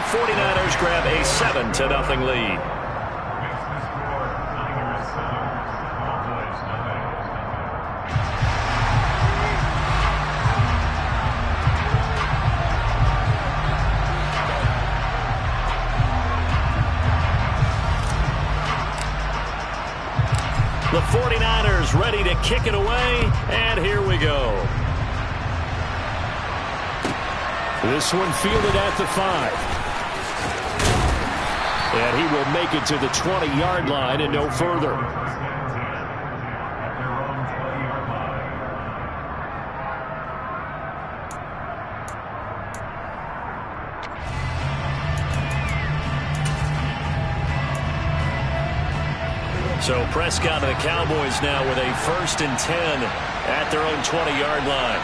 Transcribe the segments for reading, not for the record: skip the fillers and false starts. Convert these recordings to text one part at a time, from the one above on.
49ers grab a 7-0 lead. The 49ers ready to kick it away, and here we go. This one fielded at the 5. And he will make it to the 20-yard line and no further. So Prescott and the Cowboys now with a 1st and 10 at their own 20-yard line.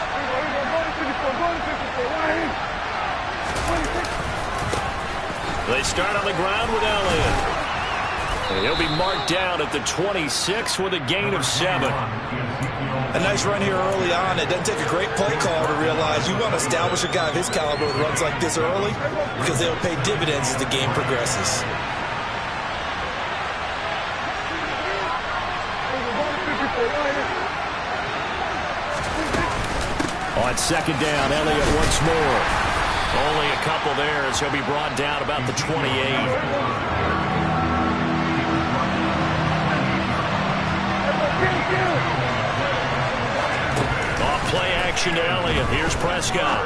They start on the ground with Elliott. And he'll be marked down at the 26 with a gain of 7. A nice run here early on. It doesn't take a great play call to realize you want to establish a guy of his caliber with runs like this early because they'll pay dividends as the game progresses. On 2nd down, Elliott once more. Only a couple there as he'll be brought down about the 28. Off play action to Elliott. Here's Prescott.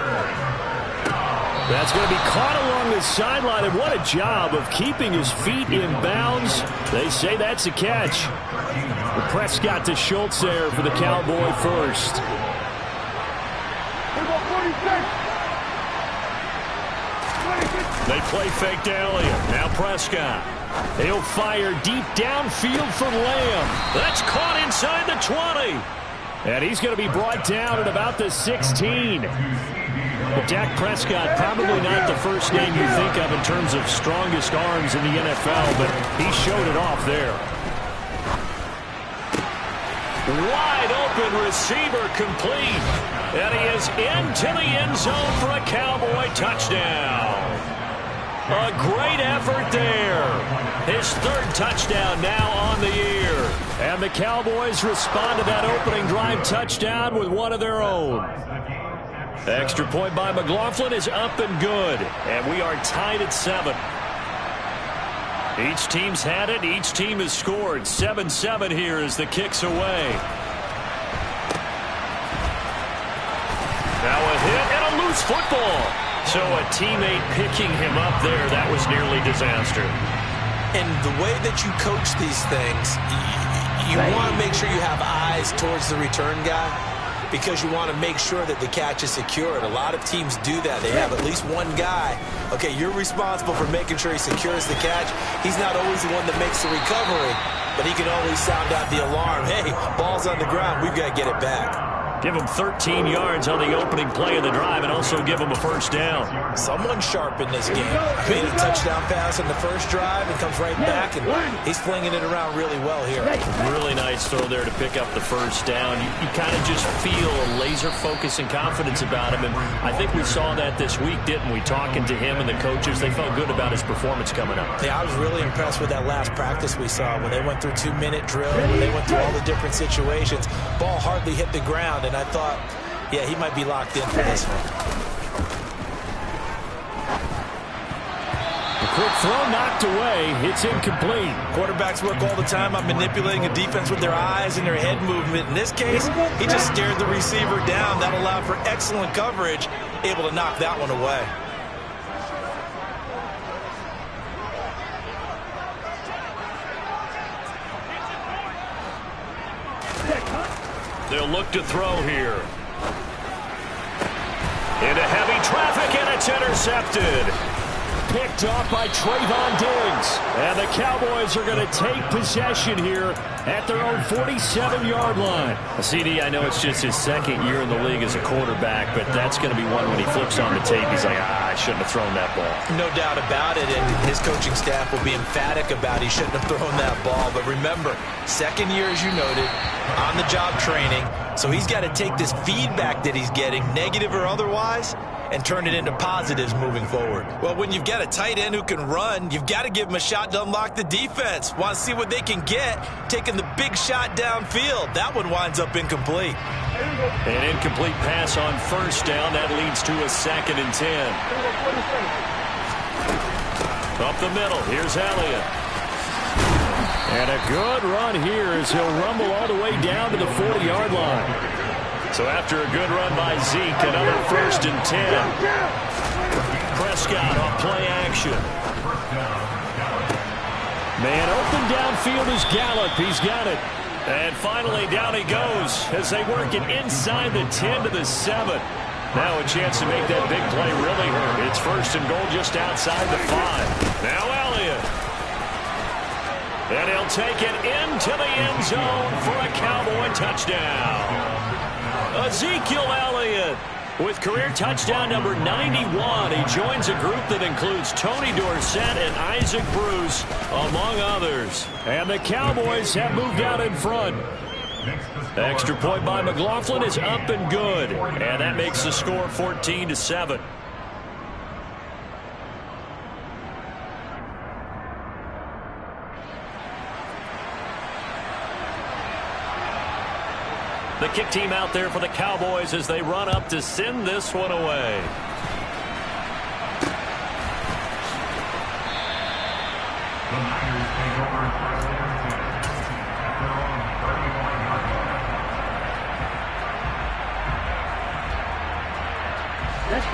That's going to be caught along the sideline, and what a job of keeping his feet in bounds. They say that's a catch. Prescott to Schultz there for the Cowboy first. They play fake to Elliott. Now Prescott. He'll fire deep downfield for Lamb. That's caught inside the 20. And he's going to be brought down at about the 16. But Dak Prescott, probably not the first name you think of in terms of strongest arms in the NFL, but he showed it off there. Wide open receiver complete. And he is into the end zone for a Cowboy touchdown. A great effort there. His 3rd touchdown now on the year. And the Cowboys respond to that opening drive touchdown with one of their own. Extra point by McLaughlin is up and good. And we are tied at 7. Each team's had it. Each team has scored. 7-7 here as the kick's away. Now a hit and a loose football. So a teammate picking him up there, that was nearly disaster. And the way that you coach these things, you want to make sure you have eyes towards the return guy because you want to make sure that the catch is secured. A lot of teams do that. They have at least one guy. Okay, you're responsible for making sure he secures the catch. He's not always the one that makes the recovery, but he can always sound out the alarm. Hey, ball's on the ground. We've got to get it back. Give him 13 yards on the opening play of the drive and also give him a 1st down. Someone sharp in this game. Made a touchdown pass on the first drive and comes right back, and he's flinging it around really well here. Really nice throw there to pick up the 1st down. You kind of just feel a laser focus and confidence about him, and I think we saw that this week, didn't we? Talking to him and the coaches, they felt good about his performance coming up. Yeah, I was really impressed with that last practice we saw when they went through 2-minute drill, when they went through all the different situations. Ball hardly hit the ground, and I thought, yeah, he might be locked in for this one. The quick throw knocked away. It's incomplete. Quarterbacks work all the time on manipulating a defense with their eyes and their head movement. In this case, he just stared the receiver down. That allowed for excellent coverage, able to knock that one away. They'll look to throw here. Into heavy traffic, and it's intercepted. Picked off by Trayvon Diggs. And the Cowboys are going to take possession here at their own 47-yard line. CD, I know it's just his 2nd year in the league as a quarterback, but that's going to be one when he flips on the tape. He's like, I shouldn't have thrown that ball. No doubt about it, and his coaching staff will be emphatic about he shouldn't have thrown that ball. But remember, 2nd year, as you noted, on-the-job training. So he's got to take this feedback that he's getting, negative or otherwise, and turn it into positives moving forward. Well, when you've got a tight end who can run, you've got to give him a shot to unlock the defense. Want to see what they can get, taking the big shot downfield. That one winds up incomplete. An incomplete pass on first down. That leads to a 2nd and 10. Up the middle, here's Elliott. And a good run here as he'll rumble all the way down to the 40-yard line. So after a good run by Zeke, another 1st and 10. Prescott on play action. Man open downfield is Gallup. He's got it. And finally down he goes as they work it inside the 10 to the 7. Now a chance to make that big play really hurt. It's 1st and goal just outside the 5. Now Elliott. And he'll take it into the end zone for a Cowboy touchdown. Ezekiel Elliott with career touchdown number 91. He joins a group that includes Tony Dorsett and Isaac Bruce, among others. And the Cowboys have moved out in front. Extra point by McLaughlin is up and good. And that makes the score 14-7. The kick team out there for the Cowboys as they run up to send this one away.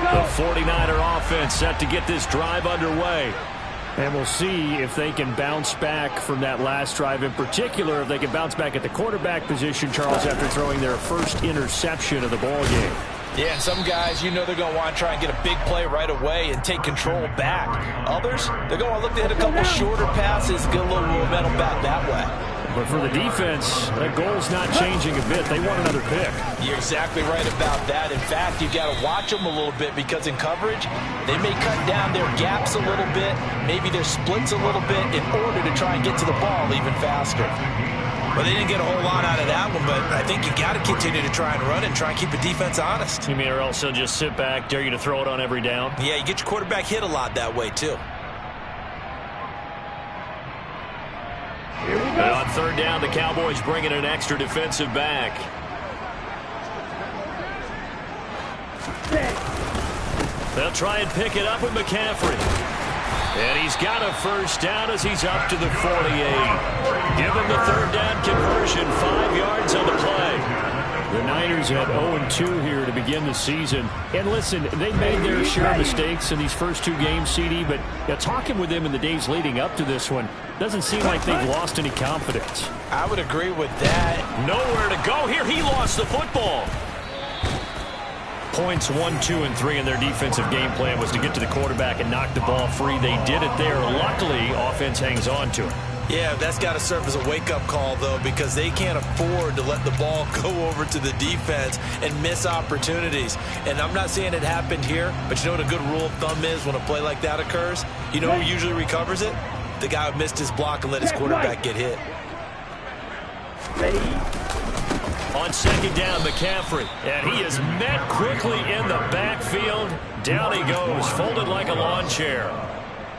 The 49er offense set to get this drive underway. And we'll see if they can bounce back from that last drive. In particular, if they can bounce back at the quarterback position, Charles, after throwing their first interception of the ball game. Yeah, and some guys, you know they're going to want to try and get a big play right away and take control back. Others, they're going to look to hit a couple shorter passes, get a little momentum back that way. But for the defense, that goal's not changing a bit. They want another pick. You're exactly right about that. In fact, you've got to watch them a little bit because in coverage, they may cut down their gaps a little bit, maybe their splits a little bit in order to try and get to the ball even faster. Well, they didn't get a whole lot out of that one, but I think you got to continue to try and run and try and keep the defense honest. You mean or else they'll just sit back, dare you to throw it on every down? Yeah, you get your quarterback hit a lot that way, too. And on 3rd down, the Cowboys bring in an extra defensive back. They'll try and pick it up with McCaffrey. And he's got a 1st down as he's up to the 48. Give him the 3rd down conversion, 5 yards on the play. The Niners had 0-2 here to begin the season. And listen, they made their share of mistakes in these first 2 games, CD, but talking with them in the days leading up to this one, doesn't seem like they've lost any confidence. I would agree with that. Nowhere to go here. He lost the football. Points 1, 2, and 3 in their defensive game plan was to get to the quarterback and knock the ball free. They did it there. Luckily, offense hangs on to it. Yeah, that's got to serve as a wake-up call, though, because they can't afford to let the ball go over to the defense and miss opportunities. And I'm not saying it happened here, but you know what a good rule of thumb is when a play like that occurs? You know who usually recovers it? The guy who missed his block and let his quarterback get hit. On 2nd down, McCaffrey. And he is met quickly in the backfield. Down he goes, folded like a lawn chair.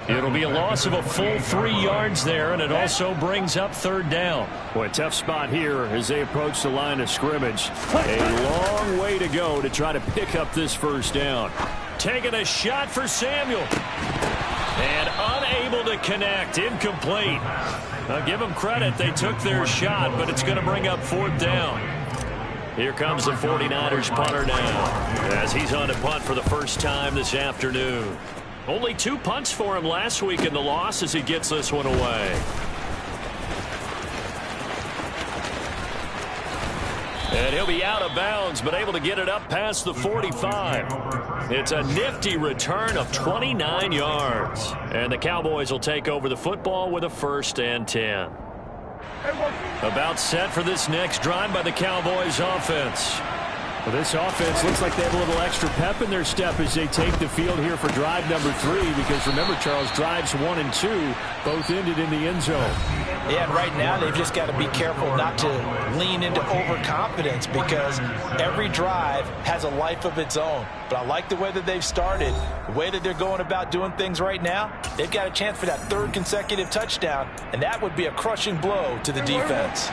It'll be a loss of a full 3 yards there, and it also brings up 3rd down. Boy, a tough spot here as they approach the line of scrimmage. A long way to go to try to pick up this 1st down. Taking a shot for Samuel. And unable to connect. Incomplete. Now, give them credit. They took their shot, but it's going to bring up 4th down. Here comes the 49ers punter now as he's on to punt for the first time this afternoon. Only 2 punts for him last week in the loss as he gets this one away. And he'll be out of bounds, but able to get it up past the 45. It's a nifty return of 29 yards. And the Cowboys will take over the football with a 1st and 10. About set for this next drive by the Cowboys offense. Well, this offense looks like they have a little extra pep in their step as they take the field here for drive number 3, because remember, Charles, drives 1 and 2 both ended in the end zone. Yeah, and right now they've just got to be careful not to lean into overconfidence, because every drive has a life of its own. But I like the way that they've started, the way that they're going about doing things right now. They've got a chance for that 3rd consecutive touchdown, and that would be a crushing blow to the defense.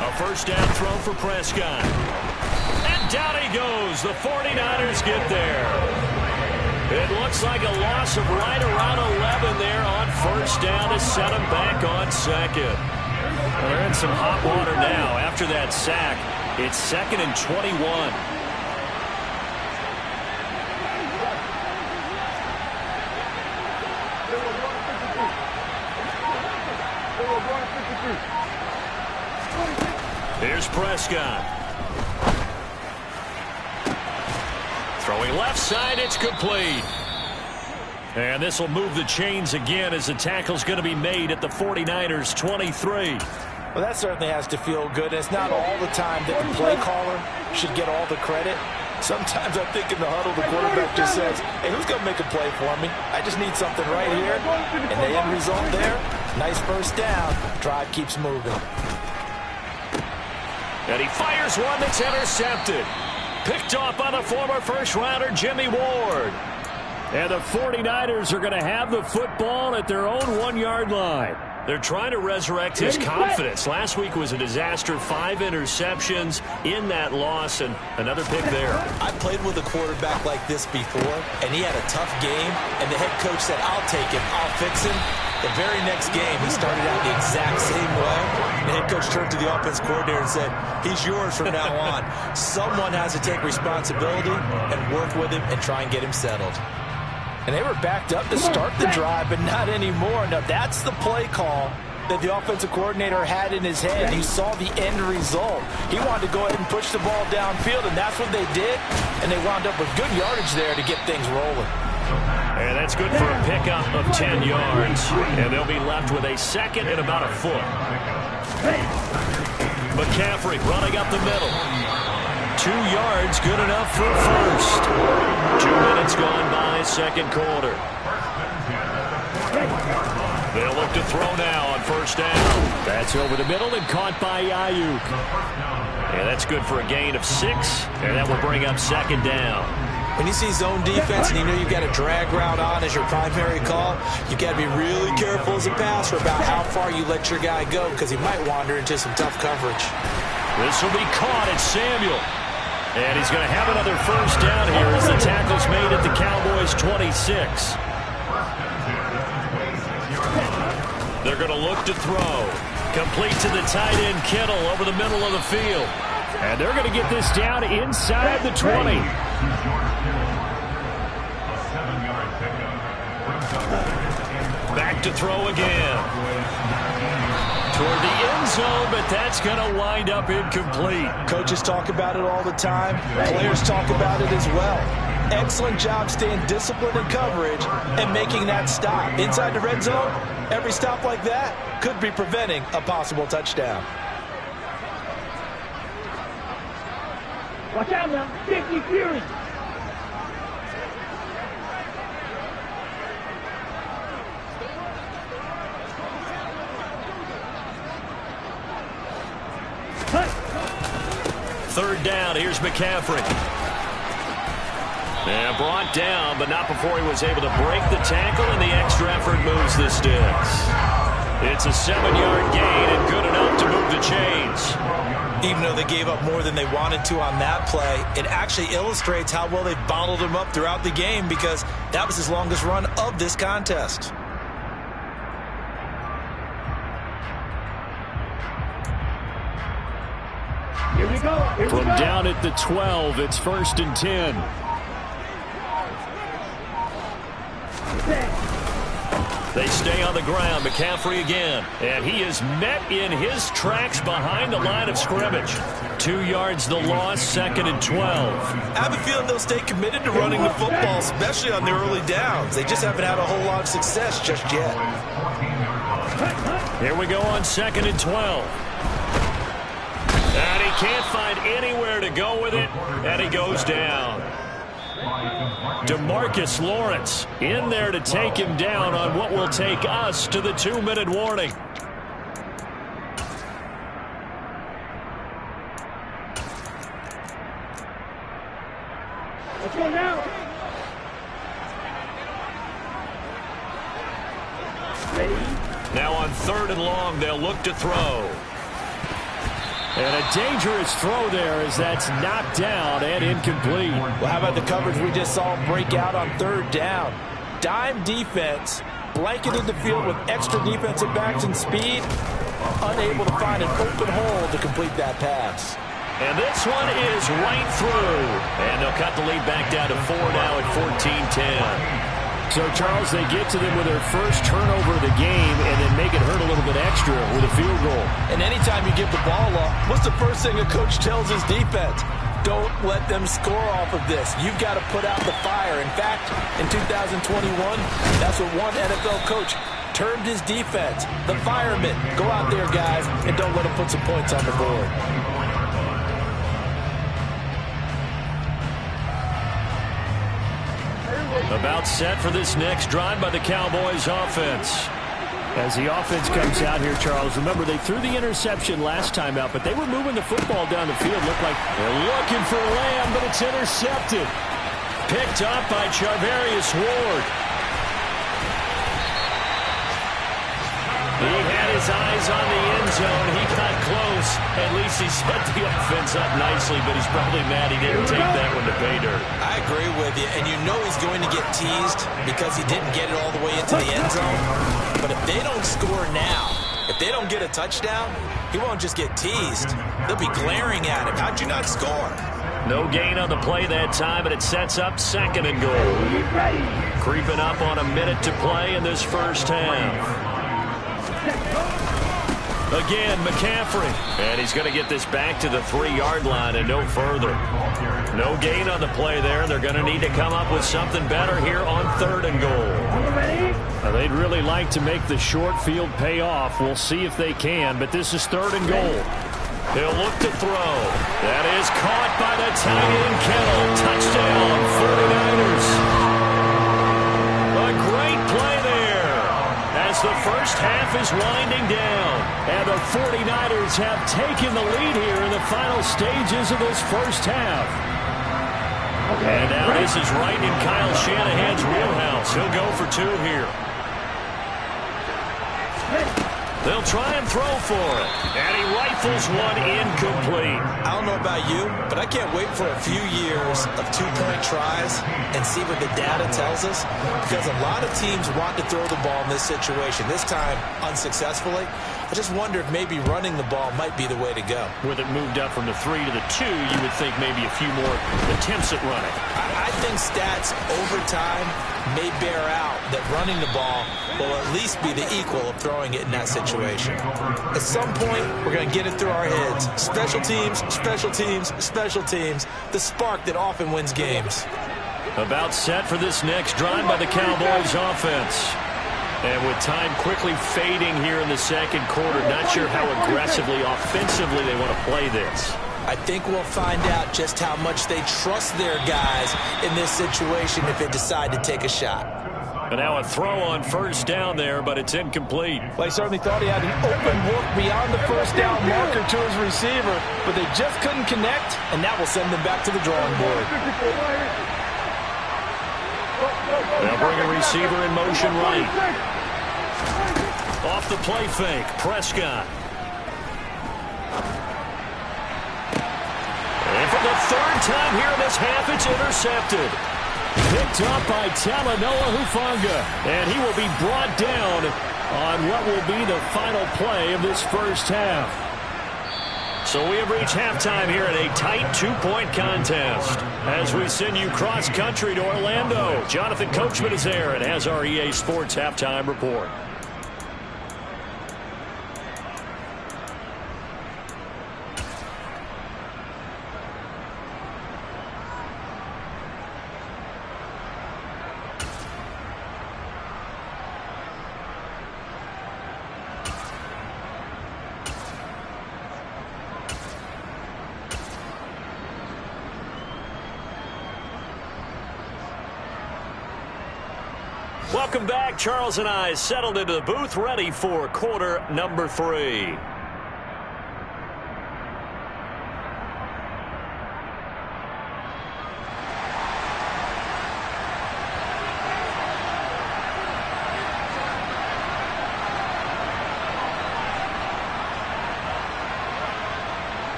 A first down throw for Prescott. And down he goes. The 49ers get there. It looks like a loss of right around 11 there on first down to set him back on second. Well, they're in some hot water now. After that sack, it's 2nd and 21. Here's Prescott. Throwing left side, it's complete. And this will move the chains again as the tackle's going to be made at the 49ers 23. Well, that certainly has to feel good. It's not all the time that the play caller should get all the credit. Sometimes I think in the huddle, the quarterback just says, hey, who's going to make a play for me? I just need something right here. And the end result there, nice first down. Drive keeps moving. And he fires one that's intercepted. Picked off by the former first-rounder Jimmy Ward. And the 49ers are going to have the football at their own 1-yard line. They're trying to resurrect his confidence. Last week was a disaster. 5 interceptions in that loss, and another pick there. I played with a quarterback like this before, and he had a tough game, and the head coach said, I'll take him, I'll fix him. The very next game, he started out the exact same way. The head coach turned to the offense coordinator and said, he's yours from now on. Someone has to take responsibility and work with him and try and get him settled. And they were backed up to start the drive, but not anymore. Now, that's the play call that the offensive coordinator had in his head. You saw the end result. He wanted to go ahead and push the ball downfield, and that's what they did. And they wound up with good yardage there to get things rolling. And that's good for a pickup of 10 yards. And they'll be left with a 2nd and about a foot. McCaffrey running up the middle. 2 yards, good enough for a first. 2 minutes gone by, second quarter. They'll look to throw now on first down. That's over the middle and caught by Ayuk. And that's good for a gain of 6, and that will bring up second down. When you see zone defense and you know you've got a drag route on as your primary call, you've got to be really careful as a passer about how far you let your guy go, because he might wander into some tough coverage. This will be caught at Samuel. And he's going to have another first down here as the tackle's made at the Cowboys 26. They're going to look to throw. Complete to the tight end, Kittle, over the middle of the field. And they're going to get this down inside the 20. Back to throw again. Toward the end zone, but that's going to wind up incomplete. Coaches talk about it all the time. Players talk about it as well. Excellent job staying disciplined in coverage and making that stop. Inside the red zone, every stop like that could be preventing a possible touchdown. Watch out now, 50 Fury. Third down, here's McCaffrey. And brought down, but not before he was able to break the tackle, and the extra effort moves the sticks. It's a 7-yard gain and good enough to move the chains. Even though they gave up more than they wanted to on that play, it actually illustrates how well they bottled him up throughout the game, because that was his longest run of this contest. Here we go. From down at the 12, it's 1st and 10. They stay on the ground. McCaffrey again. And he is met in his tracks behind the line of scrimmage. 2 yards the loss, 2nd and 12. I have a feeling they'll stay committed to running the football, especially on the early downs. They just haven't had a whole lot of success just yet. Here we go on 2nd and 12. And he can't find anywhere to go with it, and he goes down. DeMarcus Lawrence in there to take him down on what will take us to the 2-minute warning. Let's go now. Now on 3rd and long, they'll look to throw. And a dangerous throw there as that's knocked down and incomplete. Well, how about the coverage we just saw break out on 3rd down? Dime defense, blanketed the field with extra defensive backs and speed, unable to find an open hole to complete that pass. And this one is right through. And they'll cut the lead back down to 4 now at 14-10. So, Charles, they get to them with their first turnover of the game and then make it hurt a little bit extra with a field goal. And anytime you give the ball up, what's the first thing a coach tells his defense? Don't let them score off of this. You've got to put out the fire. In fact, in 2021, that's what one NFL coach termed his defense. The firemen. Go out there, guys, and don't let them put some points on the board. About set for this next drive by the Cowboys offense. As the offense comes out here, Charles, remember they threw the interception last time out, but they were moving the football down the field. Looked like they're looking for Lamb, but it's intercepted. Picked up by Charvarius Ward. He had his eyes on the end zone. He got close. At least he set the offense up nicely, but he's probably mad he didn't take that one to pay dirt. I agree with you, and you know he's going to get teased because he didn't get it all the way into the end zone. But if they don't score now, if they don't get a touchdown, he won't just get teased. They'll be glaring at him. How'd you not score? No gain on the play that time, and it sets up 2nd and goal. Creeping up on a minute to play in this first half. Again, McCaffrey. And he's going to get this back to the 3-yard line and no further. No gain on the play there. They're going to need to come up with something better here on 3rd and goal. Now, they'd really like to make the short field pay off. We'll see if they can, but this is 3rd and goal. He'll look to throw. That is caught by the tight end, Kittle. Touchdown, 49ers. A great play there as the first half is winding down. And the 49ers have taken the lead here in the final stages of this first half. And now this is right in Kyle Shanahan's wheelhouse. He'll go for 2 here. They'll try and throw for it. And he rifles one incomplete. I don't know about you, but I can't wait for a few years of 2-point tries and see what the data tells us. Because a lot of teams want to throw the ball in this situation. This time, unsuccessfully. I just wonder if maybe running the ball might be the way to go. With it moved up from the 3 to the 2, you would think maybe a few more attempts at running. I think stats over time may bear out that running the ball will at least be the equal of throwing it in that situation. At some point, we're going to get it through our heads. Special teams, special teams, special teams. The spark that often wins games. About set for this next drive by the Cowboys offense. And with time quickly fading here in the second quarter, not sure how aggressively, offensively they want to play this. I think we'll find out just how much they trust their guys in this situation if they decide to take a shot. And now a throw on first down there, but it's incomplete. Well, he certainly thought he had an open look beyond the first down marker to his receiver, but they just couldn't connect, and that will send them back to the drawing board. They'll bring a receiver in motion right. Off the play fake, Prescott. And for the 3rd time here in this half, it's intercepted. Picked up by Talanoa Hufanga. And he will be brought down on what will be the final play of this first half. So we have reached halftime here in a tight 2-point contest. As we send you cross-country to Orlando, Jonathan Coachman is there and has our EA Sports Halftime Report. Welcome back. Charles and I settled into the booth, ready for quarter number 3.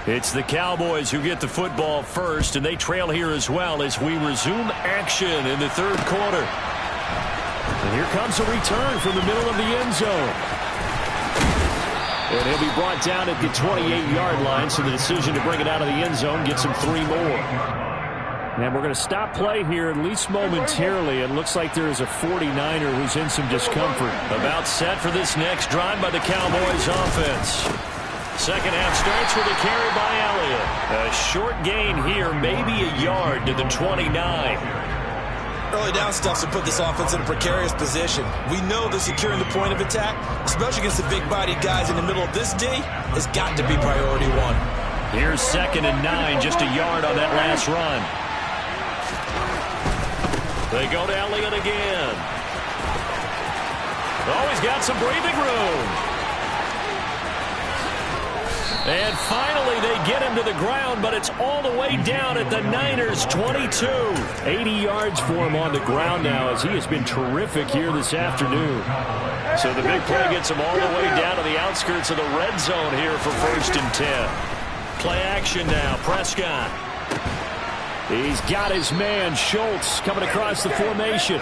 It's the Cowboys who get the football first, and they trail here as well as we resume action in the third quarter. And here comes a return from the middle of the end zone. And he'll be brought down at the 28-yard line, so the decision to bring it out of the end zone gets him 3 more. And we're going to stop play here, at least momentarily. It looks like there is a 49er who's in some discomfort. About set for this next drive by the Cowboys offense. Second half starts with a carry by Elliott. A short gain here, maybe a yard to the 29. Early down stuff to put this offense in a precarious position. We know that securing the point of attack, especially against the big-bodied guys in the middle of this D, has got to be priority 1. Here's 2nd and 9, just a yard on that last run. They go to Elliott again. Oh, he's got some breathing room. And finally, they get him to the ground, but it's all the way down at the Niners' 22. 80 yards for him on the ground now, as he has been terrific here this afternoon. So the big play gets him all the way down to the outskirts of the red zone here for 1st and 10. Play action now, Prescott. He's got his man, Schultz, coming across the formation.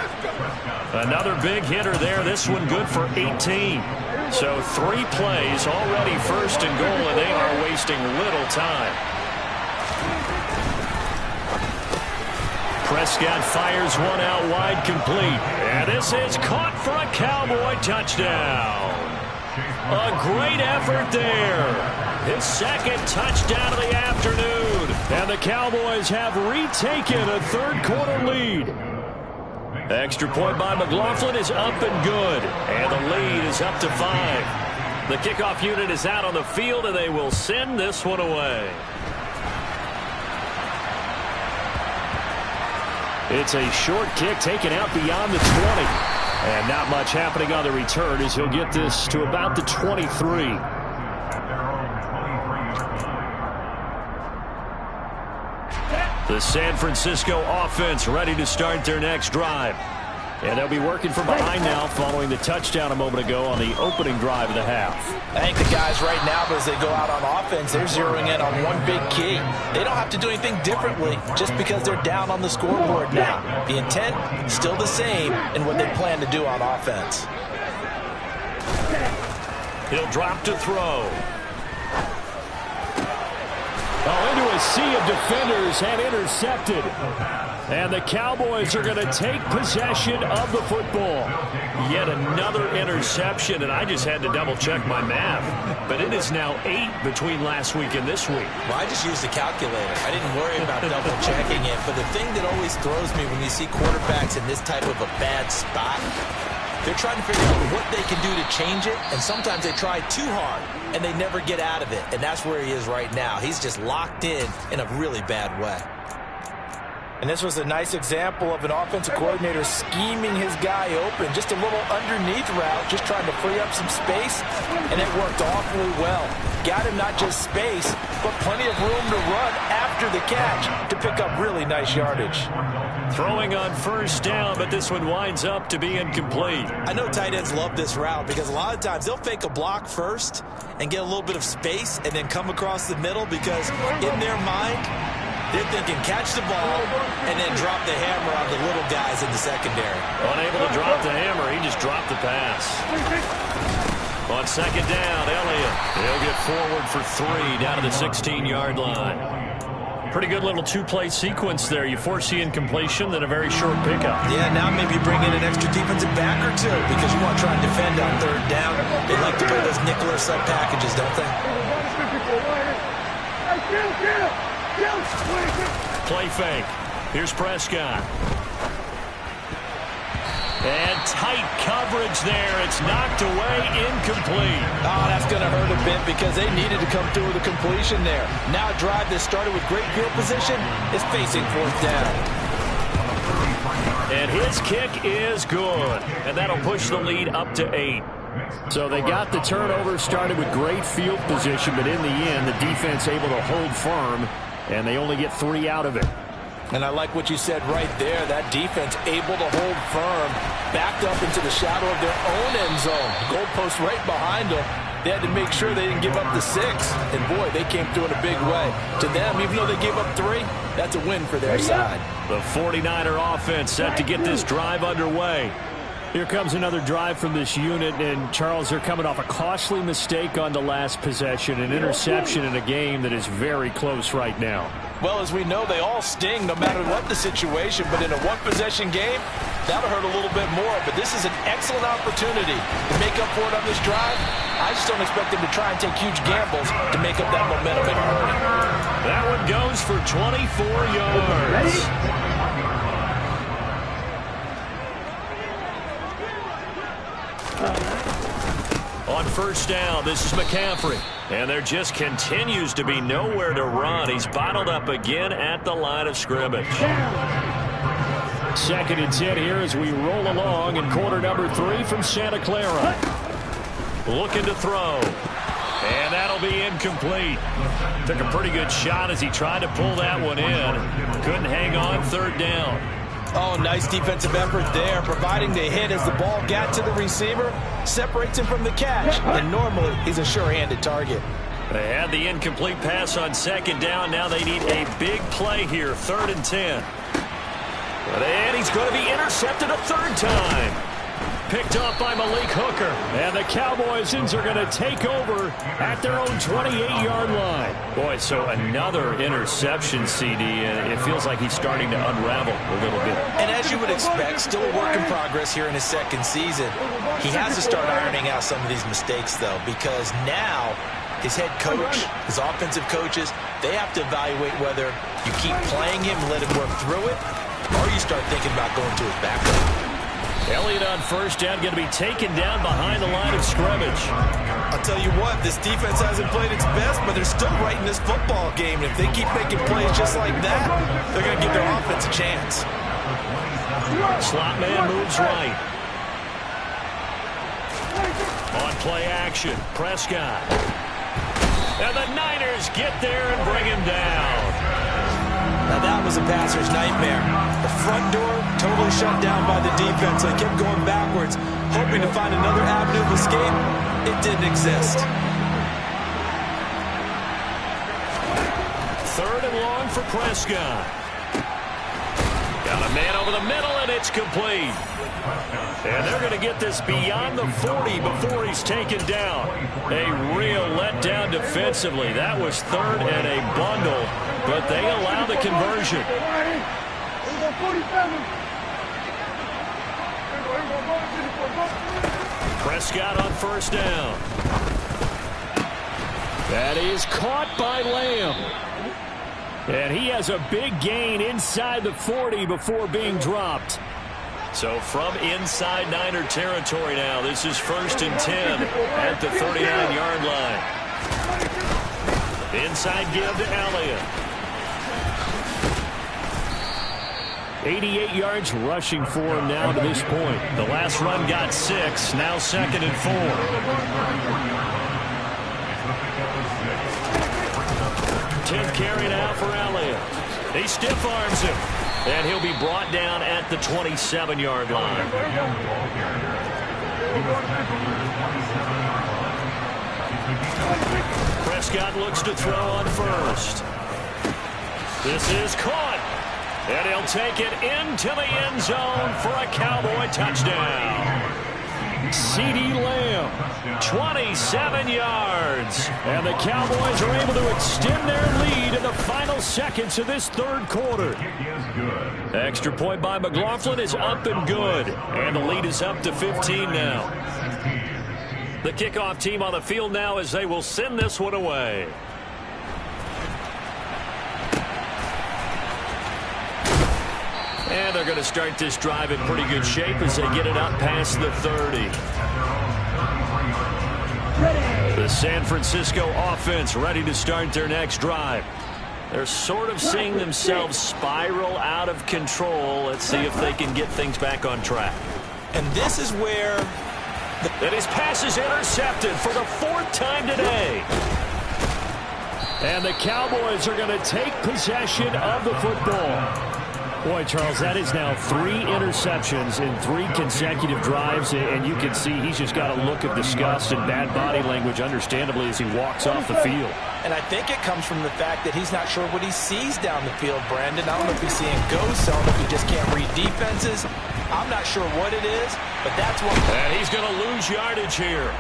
Another big hitter there, this one good for 18. So 3 plays, already 1st and goal, and they are wasting little time. Prescott fires one out wide, complete. And this is caught for a Cowboy touchdown. A great effort there. His 2nd touchdown of the afternoon. And the Cowboys have retaken a third quarter lead. Extra point by McLaughlin is up and good. And the lead is up to 5. The kickoff unit is out on the field, and they will send this one away. It's a short kick taken out beyond the 20. And not much happening on the return as he'll get this to about the 23. The San Francisco offense ready to start their next drive. And they'll be working from behind now following the touchdown a moment ago on the opening drive of the half. I think the guys right now, as they go out on offense, they're zeroing in on one big key. They don't have to do anything differently just because they're down on the scoreboard now. The intent, still the same in what they plan to do on offense. He'll drop to throw. Oh, into a sea of defenders and intercepted. And the Cowboys are going to take possession of the football. Yet another interception, and I just had to double-check my math. But it is now 8 between last week and this week. Well, I just used the calculator. I didn't worry about double-checking it. But the thing that always throws me when you see quarterbacks in this type of a bad spot, they're trying to figure out what they can do to change it, and sometimes they try too hard, and they never get out of it. And that's where he is right now. He's just locked in a really bad way. And this was a nice example of an offensive coordinator scheming his guy open. Just a little underneath route, just trying to free up some space, and it worked awfully well. Got him not just space, but plenty of room to run after the catch to pick up really nice yardage. Throwing on first down, but this one winds up to be incomplete. I know tight ends love this route because a lot of times they'll fake a block first and get a little bit of space and then come across the middle because in their mind, they're thinking catch the ball and then drop the hammer on the little guys in the secondary. Unable to drop the hammer, he just dropped the pass. On second down, Elliott. He'll get forward for 3 down to the 16-yard line. Pretty good little 2-play sequence there. You force the incompletion, then a very short pickup. Yeah, now maybe bring in an extra defensive back or two because you want to try and defend on third down. They like to play those nickel or sub packages, don't they? Play fake. Here's Prescott. And tight coverage there. It's knocked away, incomplete. Oh, that's going to hurt a bit because they needed to come through with a completion there. Now a drive that started with great field position is facing fourth down. And his kick is good. And that'll push the lead up to 8. So they got the turnover, started with great field position, but in the end, the defense able to hold firm, and they only get 3 out of it. And I like what you said right there. That defense able to hold firm, backed up into the shadow of their own end zone. Goalpost right behind them. They had to make sure they didn't give up the 6. And, boy, they came through in a big way. To them, even though they gave up 3, that's a win for their side. The 49er offense set to get this drive underway. Here comes another drive from this unit, and Charles, they're coming off a costly mistake on the last possession, an interception in a game that is very close right now. Well, as we know, they all sting no matter what the situation, but in a one-possession game, that'll hurt a little bit more. But this is an excellent opportunity to make up for it on this drive. I just don't expect them to try and take huge gambles to make up that momentum in a hurry. That one goes for 24 yards. On first down, this is McCaffrey. And there just continues to be nowhere to run. He's bottled up again at the line of scrimmage. 2nd and 10 here as we roll along in quarter number 3 from Santa Clara. Looking to throw. And that'll be incomplete. Took a pretty good shot as he tried to pull that one in. Couldn't hang on, 3rd down. Oh, nice defensive effort there, providing the hit as the ball got to the receiver, separates him from the catch, and normally he's a sure-handed target. They had the incomplete pass on 2nd down. Now they need a big play here, 3rd and 10. And he's going to be intercepted a 3rd time. Picked off by Malik Hooker. And the Cowboys are going to take over at their own 28-yard line. Boy, so another interception, CD, and it feels like he's starting to unravel a little bit. And as you would expect, still a work in progress here in his 2nd season. He has to start ironing out some of these mistakes, though, because now his head coach, his offensive coaches, they have to evaluate whether you keep playing him, let him work through it, or you start thinking about going to his backup. Elliott on first down, going to be taken down behind the line of scrimmage. I'll tell you what, this defense hasn't played its best, but they're still right in this football game. And if they keep making plays just like that, they're going to give their offense a chance. Slot man moves right. On play action, Prescott. And the Niners get there and bring him down. Now that was a passer's nightmare. The front door totally shut down by the defense. They kept going backwards, hoping to find another avenue of escape. It didn't exist. 3rd and long for Prescott. Got a man over the middle, and it's complete. And they're going to get this beyond the 40 before he's taken down. A real letdown defensively. That was 3rd and a bundle, but they allow the conversion. Prescott on first down. That is caught by Lamb. And he has a big gain inside the 40 before being dropped. So from inside Niner territory now, this is 1st and 10 at the 39-yard line. Inside give to Elliott. 88 yards rushing for him now to this point. The last run got 6, now 2nd and 4. 10th carry now for Elliott. He stiff arms him. And he'll be brought down at the 27-yard line. Prescott looks to throw on first. This is caught. And he'll take it into the end zone for a Cowboy touchdown. CeeDee Lamb, 27 yards. And the Cowboys are able to extend their lead in the final seconds of this 3rd quarter. Extra point by McLaughlin is up and good. And the lead is up to 15 now. The kickoff team on the field now as they will send this one away. And they're going to start this drive in pretty good shape as they get it up past the 30. The San Francisco offense ready to start their next drive. They're sort of seeing themselves spiral out of control. Let's see if they can get things back on track. And this is where... And his pass is intercepted for the 4th time today. And the Cowboys are going to take possession of the football. Boy, Charles, that is now 3 interceptions in 3 consecutive drives, and you can see he's just got a look of disgust and bad body language, understandably, as he walks off the field. And I think it comes from the fact that he's not sure what he sees down the field, Brandon. I don't know if he's seeing ghosts. I don't know if he just can't read defenses. I'm not sure what it is, but that's what... And he's going to lose yardage here,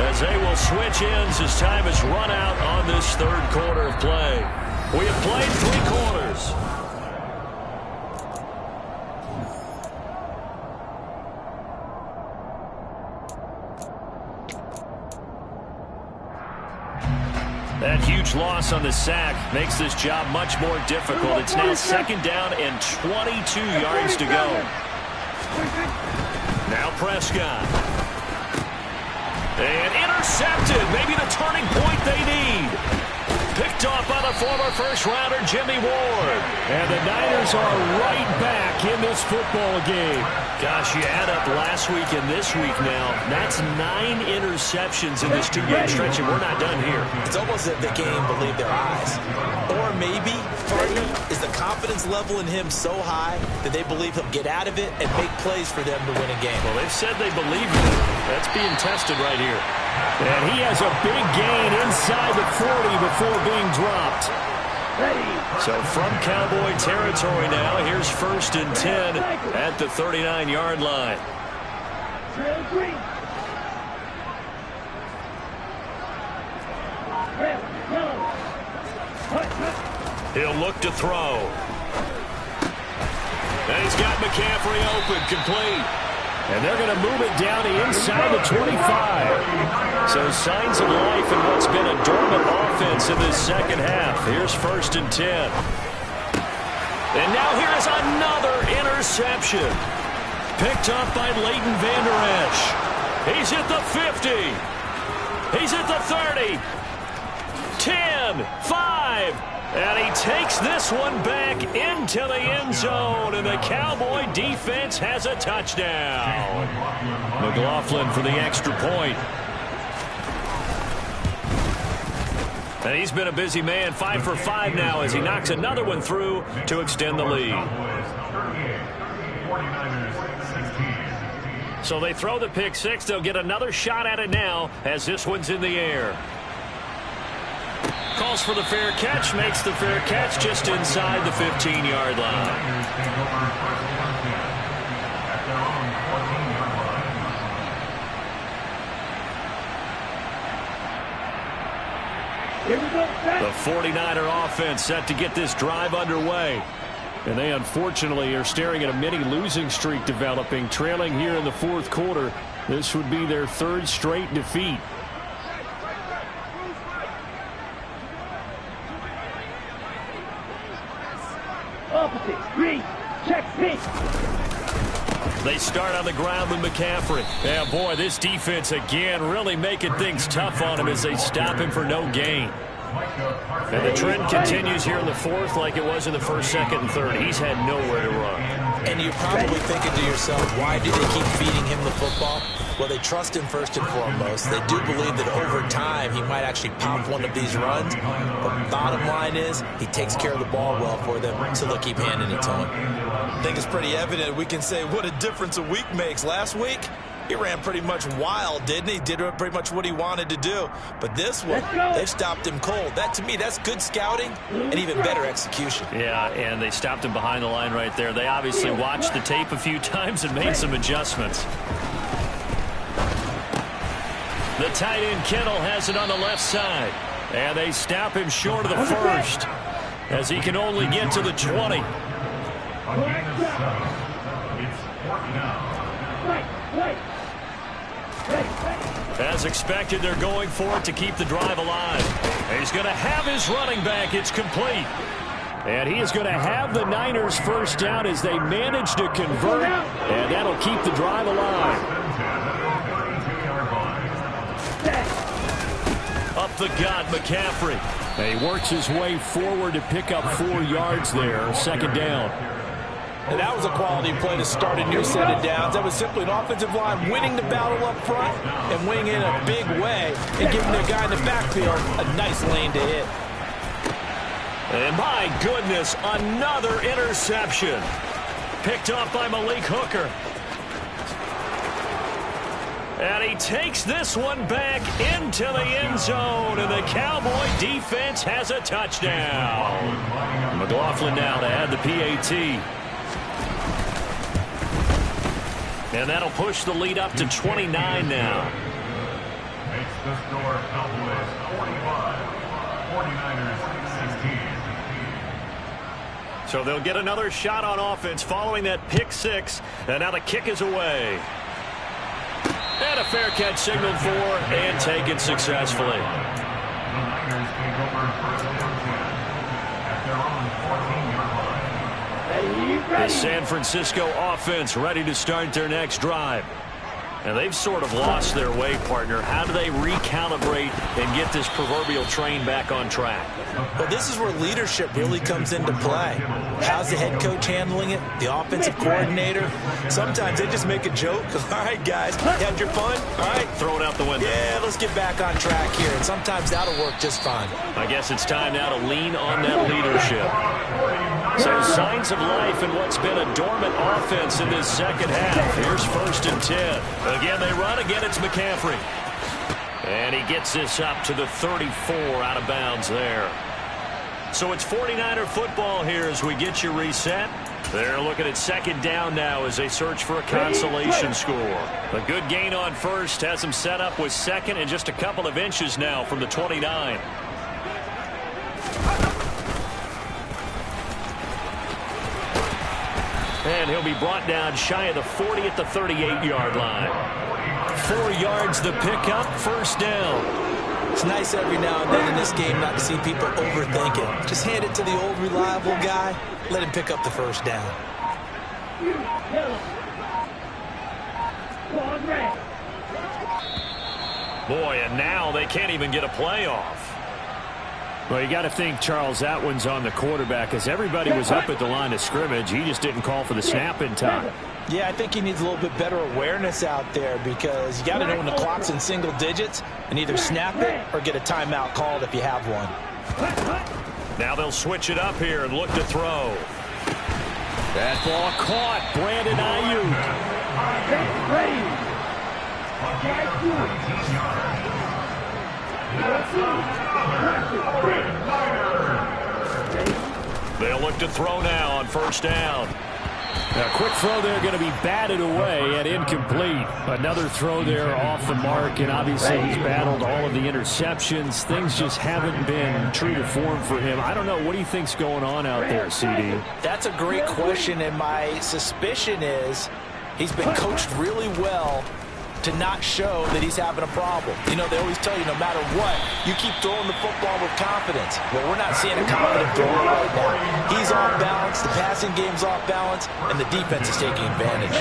as they will switch ends as time has run out on this 3rd quarter of play. We have played 3 quarters. That huge loss on the sack makes this job much more difficult. It's now 2nd down and 22 yards to go. Now Prescott. And intercepted. Maybe the turning point they need. Picked off by the former first-rounder Jimmy Ward. And the Niners are right back in this football game. Gosh, you add up last week and this week now. That's 9 interceptions in this 2-game stretch, and we're not done here. It's almost as if they can't even believe their eyes. Or maybe, partner, is the confidence level in him so high that they believe he'll get out of it and make plays for them to win a game. Well, they've said they believe in it. That's being tested right here. And he has a big gain inside the 40 before being dropped. So from Cowboy territory now, here's 1st and 10 at the 39-yard line. He'll look to throw. And he's got McCaffrey open, complete. And they're going to move it down to inside the 25. So signs of life in what's been a dormant offense in this 2nd half. Here's 1st and 10. And now here is another interception. Picked up by Leighton Vander Esch. He's at the 50. He's at the 30. 10, 5. And he takes this one back into the end zone, and the Cowboy defense has a touchdown. McLaughlin for the extra point. And he's been a busy man, 5 for 5 now as he knocks another one through to extend the lead. So they throw the pick 6. They'll get another shot at it now as this one's in the air. Calls for the fair catch, makes the fair catch just inside the 15-yard line. The 49er offense set to get this drive underway. And they unfortunately are staring at a mini losing streak developing, trailing here in the 4th quarter. This would be their 3rd straight defeat. Opposite, green, check, pitch. They start on the ground with McCaffrey. Yeah, boy, this defense again really making things tough on him as they stop him for no gain. And the trend continues here in the 4th like it was in the 1st, 2nd, and 3rd. He's had nowhere to run. And you're probably thinking to yourself, why do they keep feeding him the football? Well, they trust him first and foremost. They do believe that over time he might actually pop one of these runs. But bottom line is he takes care of the ball well for them, so they'll keep handing it to him. I think it's pretty evident. We can say what a difference a week makes. Last week, he ran pretty much wild, didn't he? Did pretty much what he wanted to do. But this one, they've stopped him cold. That, to me, that's good scouting and even better execution. Yeah, and they stopped him behind the line right there. They obviously watched the tape a few times and made some adjustments. The tight end Kittle has it on the left side. And they stop him short of the 1st as he can only get to the 20. As expected, they're going for it to keep the drive alive. He's going to have his running back. It's complete. And he is going to have the Niners first down as they manage to convert, and that'll keep the drive alive. Up the gut, McCaffrey. He works his way forward to pick up 4 yards there, second down. And that was a quality play to start a new set of downs. That was simply an offensive line winning the battle up front and winning in a big way and giving their guy in the backfield a nice lane to hit. And my goodness, another interception. Picked up by Malik Hooker. And he takes this one back into the end zone, and the Cowboy defense has a touchdown. McLaughlin now to add the PAT. And that'll push the lead up to 29 now. Makes the score Cowboys 45, 49ers 16. So they'll get another shot on offense following that pick 6. And now the kick is away. And a fair catch signaled for and taken successfully. The Niners take over first and 10 at their own 14-yard line. The San Francisco offense ready to start their next drive. And they've sort of lost their way, partner. How do they recalibrate and get this proverbial train back on track? Well, this is where leadership really comes into play. How's the head coach handling it? The offensive coordinator? Sometimes they just make a joke. All right, guys, you had your fun? All right. Throw it out the window. Yeah, let's get back on track here. And sometimes that'll work just fine. I guess it's time now to lean on that leadership. So signs of life in what's been a dormant offense in this second half. Here's first and 10. Again, they run. Again, it's McCaffrey. And he gets this up to the 34 out of bounds there. So it's 49er football here as we get you reset. They're looking at second down now as they search for a consolation score. A good gain on first has them set up with second and just a couple of inches now from the 29. And he'll be brought down shy of the 40 at the 38-yard line. 4 yards the pickup, first down. It's nice every now and then in this game not to see people overthink it. Just hand it to the old reliable guy. Let him pick up the first down. Boy, and now they can't even get a play off. Well, you got to think, Charles, that one's on the quarterback as everybody was up at the line of scrimmage. He just didn't call for the snap in time. Yeah, I think he needs a little bit better awareness out there because you got to know when the clock's in single digits and either snap it or get a timeout called if you have one. Now they'll switch it up here and look to throw. That ball caught. Brandon Ayuk. They'll look to throw now on first down. A quick throw there going to be batted away and incomplete. Another throw there off the mark, and obviously he's battled all of the interceptions. Things just haven't been true to form for him. I don't know. What do you think's going on out there, CD? That's a great question, and my suspicion is he's been coached really well to not show that he's having a problem. You know, they always tell you no matter what, you keep throwing the football with confidence. Well, we're not seeing a confident thrower right now. He's off balance, the passing game's off balance, and the defense is taking advantage.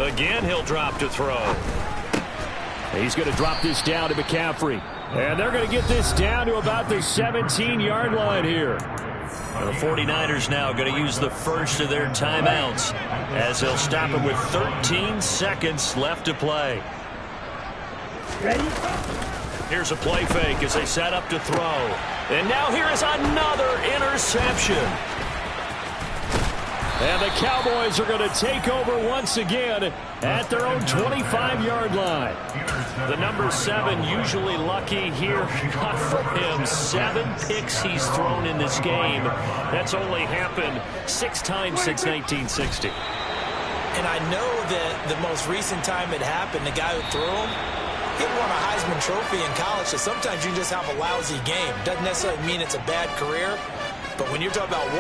Again, he'll drop to throw. He's going to drop this down to McCaffrey. And they're going to get this down to about the 17-yard line here. The 49ers now going to use the first of their timeouts as they'll stop it with 13 seconds left to play. Here's a play fake as they set up to throw. And now here is another interception. And the Cowboys are going to take over once again at their own 25-yard line. The number 7 usually lucky here. Not for him. 7 picks he's thrown in this game. That's only happened 6 times since 1960. And I know that the most recent time it happened, the guy who threw him, he won a Heisman Trophy in college. So sometimes you just have a lousy game. Doesn't necessarily mean it's a bad career. But when you're talking about